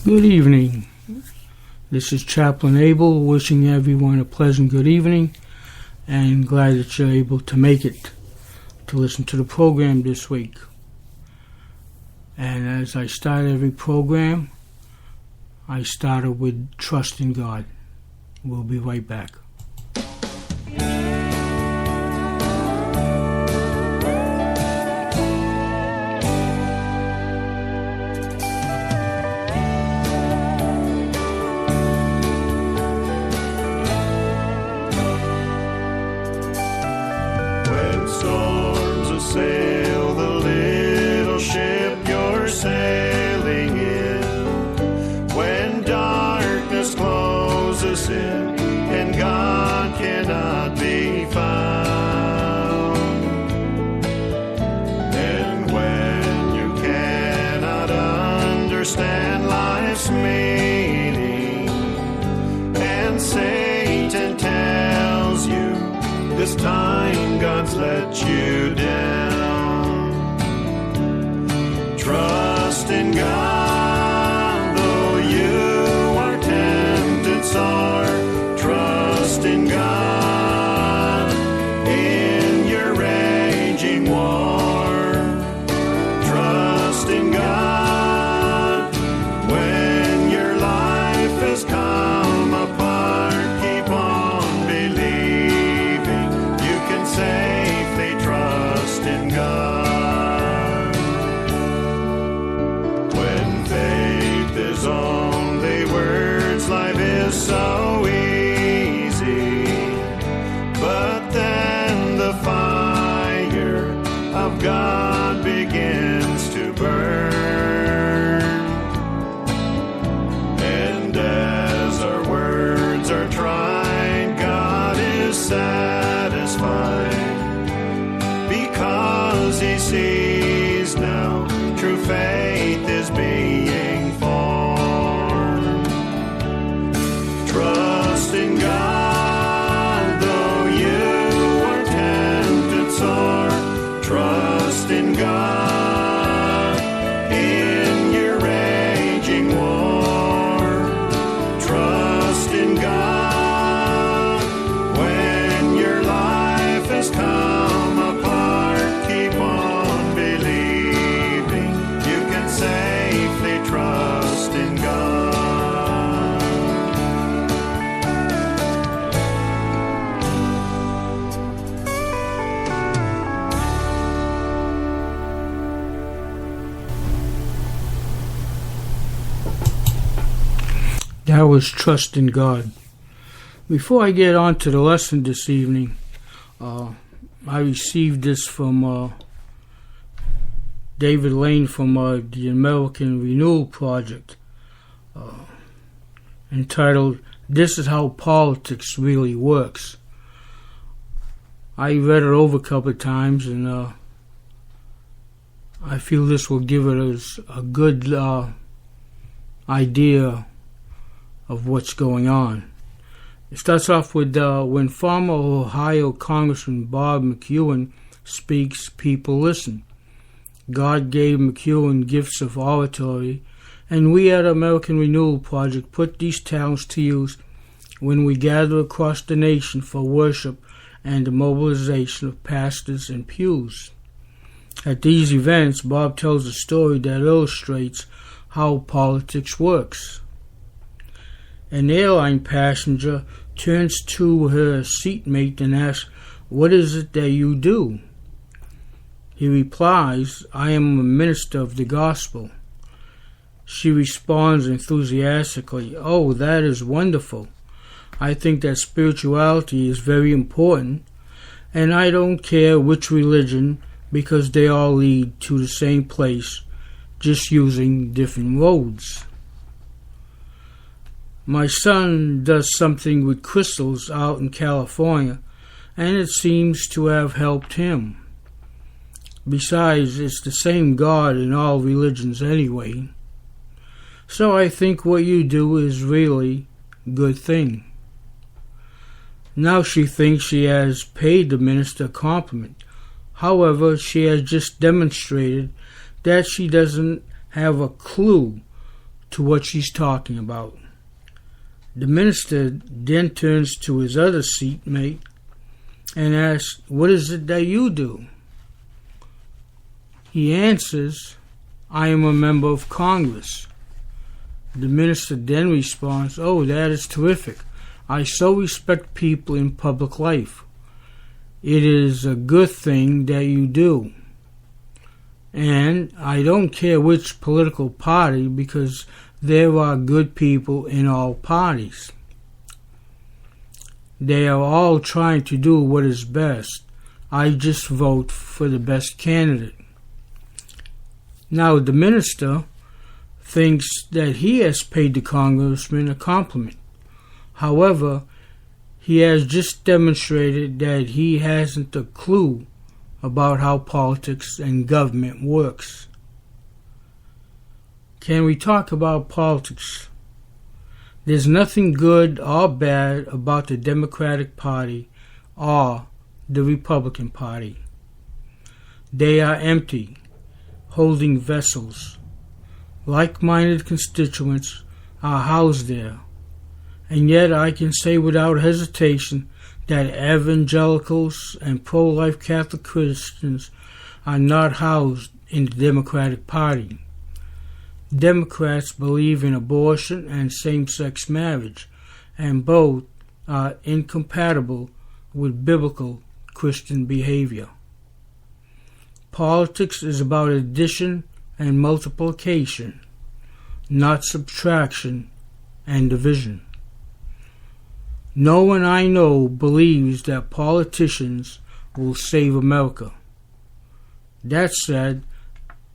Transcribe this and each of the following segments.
Good evening. This is Chaplain Abel wishing everyone a pleasant good evening and glad that you're able to make it to listen to the program this week. And as I start every program, I started with trust in God. We'll be right back. Time God's let you down. Trust in God, though you are tempted sore. Trust in God in your raging war. Trust in God when your life has come apart. Keep on believing. Safely trust in God. When faith is only words, life is so easy. But then the fire of God begins to burn. And as our words are tried, God is satisfied. Because he sees now true faith is being formed. Trust in God, though you are tempted sore. Trust in God in your raging war. Trust in God when your life has come. Trust in God. That was Trust in God. Before I get on to the lesson this evening, I received this from David Lane from the American Renewal Project, entitled, "This is How Politics Really Works." I read it over a couple of times, and I feel this will give us a good idea of what's going on. It starts off with when former Ohio Congressman Bob McEwen speaks, people listen. God gave McEwen gifts of oratory, and we at American Renewal Project put these talents to use when we gather across the nation for worship and the mobilization of pastors and pews. At these events, Bob tells a story that illustrates how politics works. An airline passenger turns to her seatmate and asks, "What is it that you do?" He replies, "I am a minister of the gospel." She responds enthusiastically, "Oh, that is wonderful. I think that spirituality is very important, and I don't care which religion because they all lead to the same place, just using different roads." My son does something with crystals out in California, and it seems to have helped him. Besides, it's the same God in all religions anyway. So I think what you do is really a good thing. Now she thinks she has paid the minister a compliment. However, she has just demonstrated that she doesn't have a clue to what she's talking about. The minister then turns to his other seatmate and asks, "What is it that you do?" He answers, "I am a member of Congress." The minister then responds, "Oh, that is terrific. I so respect people in public life. It is a good thing that you do. And I don't care which political party, because there are good people in all parties. They are all trying to do what is best. I just vote for the best candidate." Now the minister thinks that he has paid the congressman a compliment. However, he has just demonstrated that he hasn't a clue about how politics and government works. Can we talk about politics? There's nothing good or bad about the Democratic Party or the Republican Party. They are empty, holding vessels. Like-minded constituents are housed there. And yet I can say without hesitation that evangelicals and pro-life Catholic Christians are not housed in the Democratic Party. Democrats believe in abortion and same-sex marriage, and both are incompatible with biblical Christian behavior. Politics is about addition and multiplication, not subtraction and division. No one I know believes that politicians will save America. That said,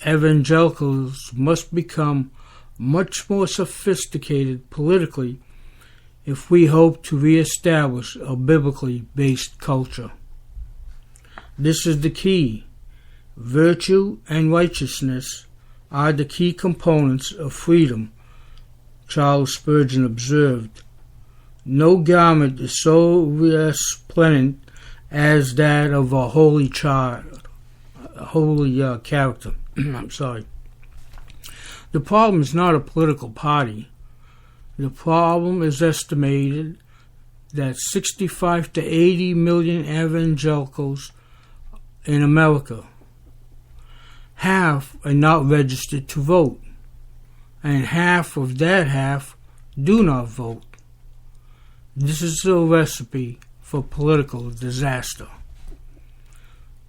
evangelicals must become much more sophisticated politically if we hope to reestablish a biblically based culture. This is the key. Virtue and righteousness are the key components of freedom, Charles Spurgeon observed. No garment is so resplendent as that of a holy child, a holy character. I'm sorry. The problem is not a political party. The problem is estimated that 65 to 80 million evangelicals in America. Half are not registered to vote, and half of that half do not vote. This is a recipe for political disaster.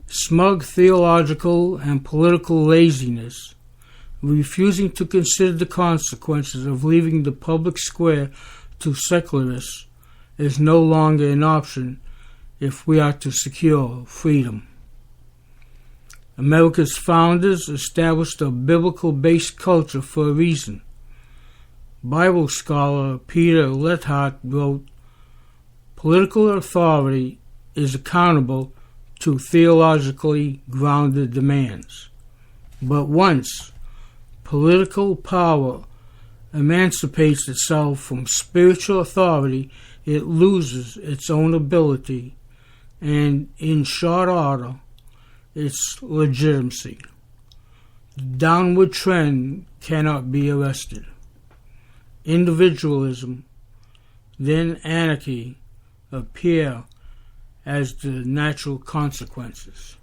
Smug theological and political laziness, refusing to consider the consequences of leaving the public square to secularists, is no longer an option if we are to secure freedom. America's founders established a biblical-based culture for a reason. Bible scholar Peter Leithart wrote, "Political authority is accountable to theologically grounded demands. But once political power emancipates itself from spiritual authority, it loses its own ability and, in short order, its legitimacy. The downward trend cannot be arrested. Individualism, then anarchy, appear as the natural consequences.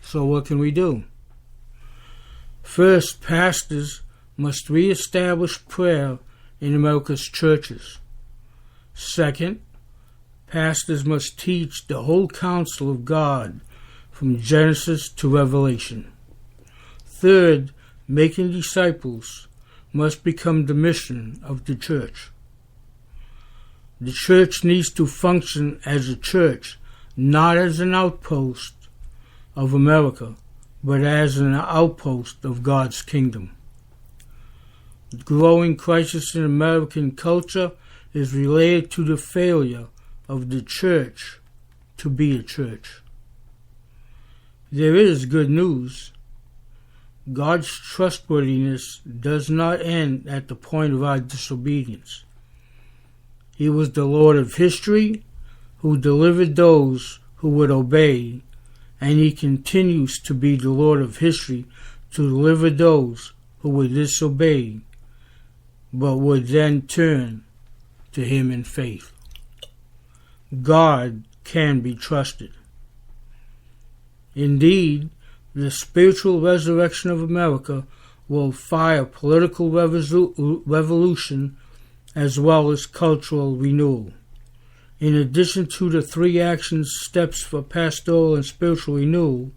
So what can we do? First, pastors must reestablish prayer in America's churches. Second, pastors must teach the whole counsel of God from Genesis to Revelation. Third, making disciples must become the mission of the church. The church needs to function as a church, not as an outpost of America, but as an outpost of God's kingdom. The growing crisis in American culture is related to the failure of the church to be a church. There is good news. God's trustworthiness does not end at the point of our disobedience. He was the Lord of history who delivered those who would obey, and he continues to be the Lord of history to deliver those who would disobey. but would then turn to him in faith. God can be trusted. Indeed, the spiritual resurrection of America will fire political revolution as well as cultural renewal. In addition to the 3 action steps for pastoral and spiritual renewal,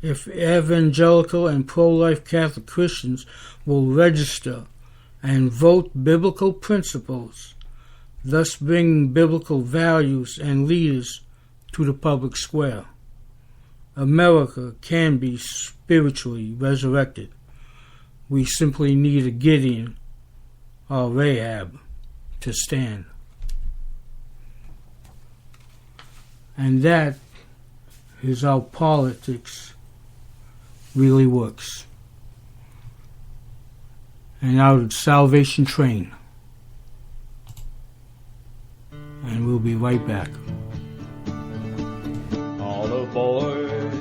if evangelical and pro-life Catholic Christians will register and vote biblical principles, thus bringing biblical values and leaders to the public square, America can be spiritually resurrected. We simply need a Gideon or Rahab to stand. And that is how politics really works. And now the Salvation Train. And we'll be right back. All aboard,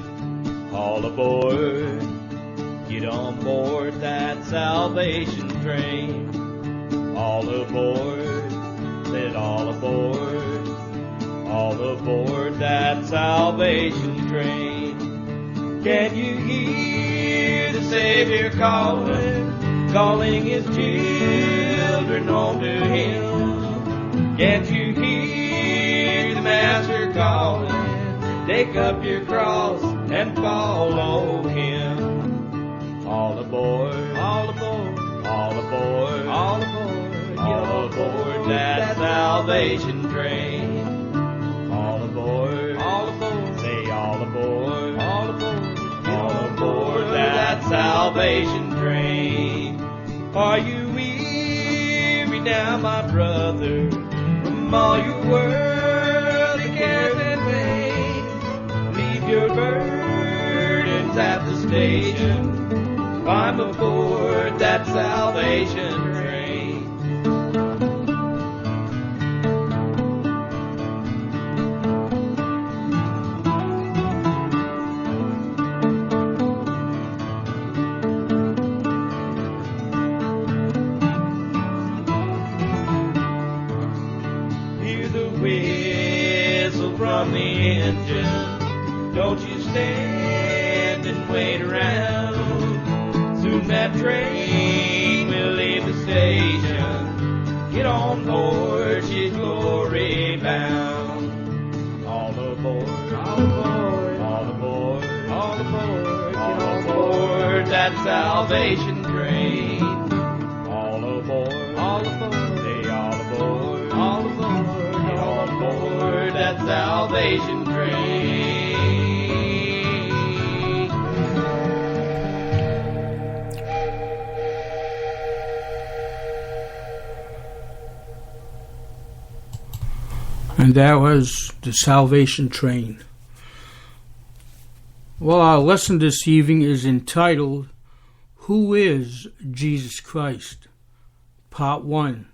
all aboard. Get on board that salvation train. All aboard, said all aboard. All aboard that salvation train. Can you hear the Savior calling his children home to him? Can't you hear the Master calling? Take up your cross and follow him. All aboard, all aboard, all aboard, all aboard, all aboard that salvation train. All aboard, say all aboard, all aboard that salvation train. Are you weary now, my brother, from all your worldly cares and pain? Leave your burdens at the station. Climb aboard that salvation train. Hear the whistle from the engine. Don't you stand and wait around. Soon that train will leave the station. Get on board, she's glory bound. All aboard, all aboard, all aboard, all aboard, all aboard that salvation train. All aboard, say all aboard, all aboard, all aboard that salvation train. And that was the Salvation Train. Well, our lesson this evening is entitled, Who is Jesus Christ? Part 1.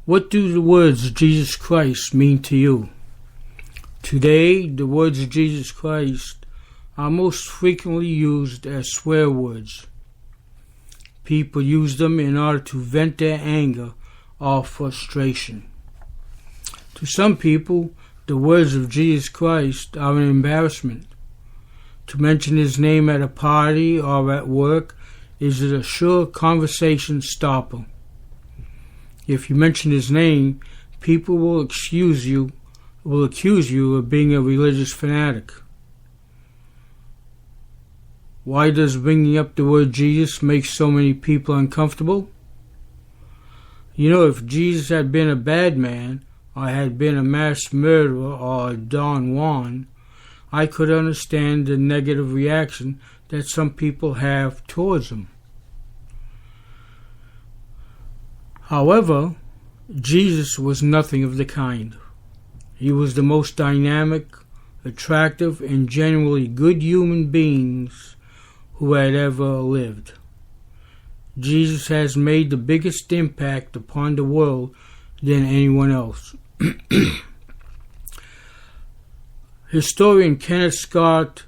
What do the words Jesus Christ mean to you? Today, the words Jesus Christ are most frequently used as swear words. People use them in order to vent their anger or frustration. To some people, the words of Jesus Christ are an embarrassment. To mention his name at a party or at work is a sure conversation stopper. If you mention his name, people will accuse you of being a religious fanatic. Why does bringing up the word Jesus make so many people uncomfortable? You know, if Jesus had been a bad man, or had been a mass murderer or a Don Juan, I could understand the negative reaction that some people have towards him. However, Jesus was nothing of the kind. He was the most dynamic, attractive, and genuinely good human beings who had ever lived. Jesus has made the biggest impact upon the world than anyone else. Historian Kenneth Scott